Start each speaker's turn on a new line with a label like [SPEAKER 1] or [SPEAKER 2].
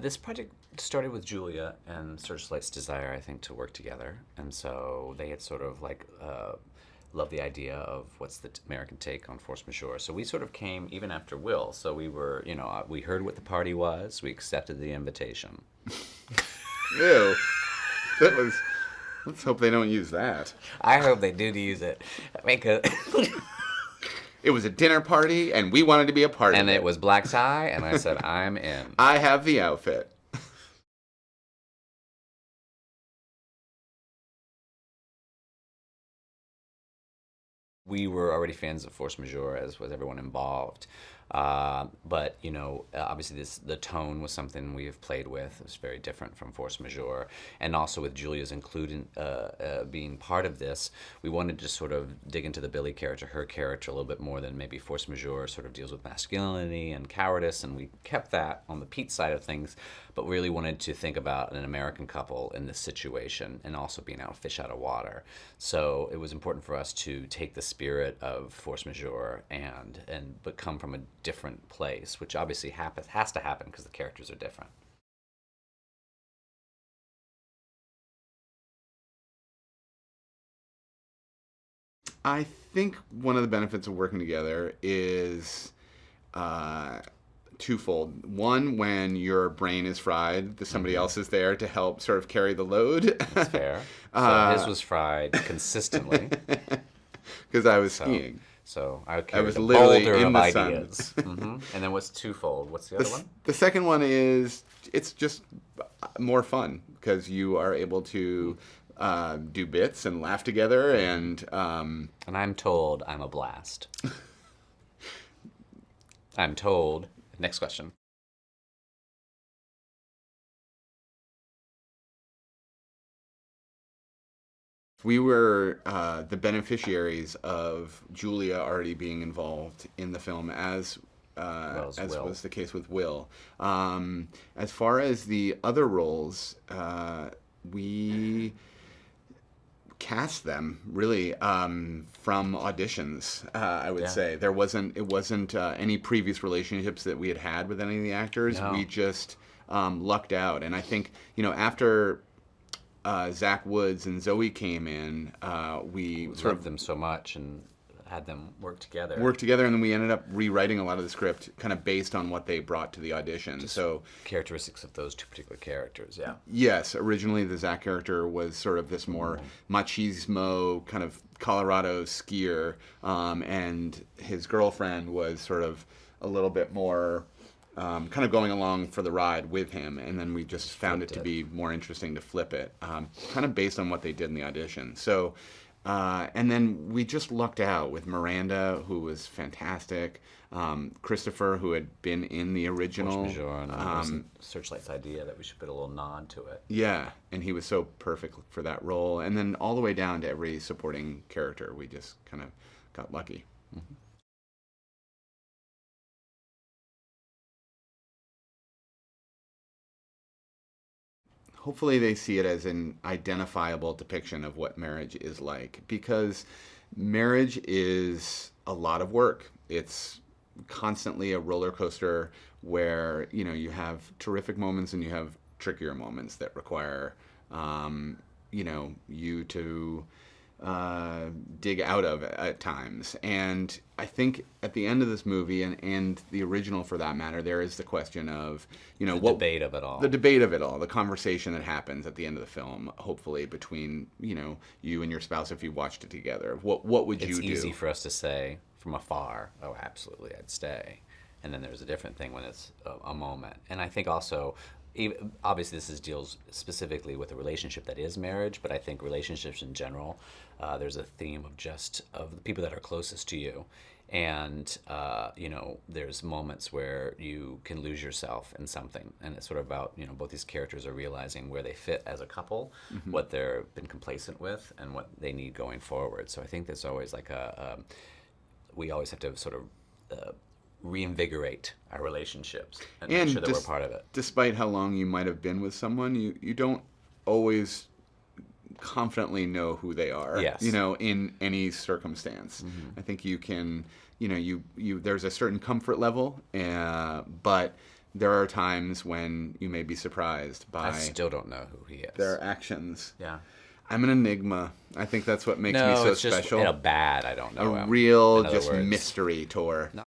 [SPEAKER 1] This project started with Julia and Searchlight's desire, I think, to work together. And so they had sort of like loved the idea of what's the American take on force majeure. So we sort of came even after Will. So we were, we heard what the party was. We accepted the invitation.
[SPEAKER 2] Ew. That was... Let's hope they don't use that.
[SPEAKER 1] I hope they do use it.
[SPEAKER 2] It was a dinner party, and we wanted to be a part of it.
[SPEAKER 1] And it was black tie, and I said, I'm in.
[SPEAKER 2] I have the outfit.
[SPEAKER 1] We were already fans of force majeure, as was everyone involved. But, obviously the tone was something we have played with. It was very different from force majeure. And also with Julia's being part of this, we wanted to sort of dig into the Billy character, her character, a little bit more than maybe force majeure sort of deals with masculinity and cowardice. And we kept that on the Pete side of things, but really wanted to think about an American couple in this situation and also being able to fish out of water. So it was important for us to take the spirit of force majeure but come from a different place, which obviously has to happen because the characters are different.
[SPEAKER 2] I think one of the benefits of working together is twofold. One, when your brain is fried, somebody else is there to help sort of carry the load.
[SPEAKER 1] That's fair. So his was fried consistently.
[SPEAKER 2] Because I was skiing.
[SPEAKER 1] So I
[SPEAKER 2] was literally
[SPEAKER 1] boulder
[SPEAKER 2] in
[SPEAKER 1] of
[SPEAKER 2] the
[SPEAKER 1] ideas. Mm-hmm. And then what's twofold? What's the other one?
[SPEAKER 2] The second one is it's just more fun because you are able to do bits and laugh together and
[SPEAKER 1] I'm told I'm a blast. I'm told. Next question.
[SPEAKER 2] We were the beneficiaries of Julia already being involved in the film, as was the case with Will. As far as the other roles, we cast them really from auditions. I would say it wasn't any previous relationships that we had with any of the actors. No. We just lucked out, and I think after Zach Woods and Zoe came in, we
[SPEAKER 1] loved them so much and had them work together.
[SPEAKER 2] And then we ended up rewriting a lot of the script kind of based on what they brought to the audition. So
[SPEAKER 1] characteristics of those two particular characters, yeah.
[SPEAKER 2] Yes, originally the Zach character was sort of this more machismo kind of Colorado skier, and his girlfriend was sort of a little bit more kind of going along for the ride with him, and then we just found it to be more interesting to flip it, kind of based on what they did in the audition. So, and then we just lucked out with Miranda, who was fantastic, Kristofer, who had been in the original.
[SPEAKER 1] Force majeure, and it was Searchlight's idea that we should put a little nod to it.
[SPEAKER 2] Yeah, and he was so perfect for that role. And then all the way down to every supporting character, we just kind of got lucky. Mm-hmm. Hopefully they see it as an identifiable depiction of what marriage is like, because marriage is a lot of work. It's constantly a roller coaster where, you have terrific moments and you have trickier moments that require, you to dig out of at times. And I think at the end of this movie, and the original for that matter, there is the question of,
[SPEAKER 1] the debate of it all.
[SPEAKER 2] The debate of it all, the conversation that happens at the end of the film, hopefully between, you and your spouse if you watched it together. What would you do?
[SPEAKER 1] It's easy for us to say from afar, oh, absolutely, I'd stay. And then there's a different thing when it's a moment. And I think also, obviously this deals specifically with a relationship that is marriage, but I think relationships in general, there's a theme of the people that are closest to you. And, there's moments where you can lose yourself in something. And it's sort of about, both these characters are realizing where they fit as a couple, mm-hmm. what they've been complacent with, and what they need going forward. So I think there's always like we always have to sort of reinvigorate our relationships and make sure that we're part of it.
[SPEAKER 2] Despite how long you might have been with someone, you don't always confidently know who they are,
[SPEAKER 1] yes.
[SPEAKER 2] In any circumstance. Mm-hmm. I think you can, there's a certain comfort level, but there are times when you may be surprised by...
[SPEAKER 1] I still don't know who he is.
[SPEAKER 2] Their actions.
[SPEAKER 1] Yeah.
[SPEAKER 2] I'm an enigma. I think that's what makes me so special.
[SPEAKER 1] No, it's just bad. I don't know.
[SPEAKER 2] A real just mystery tour. No.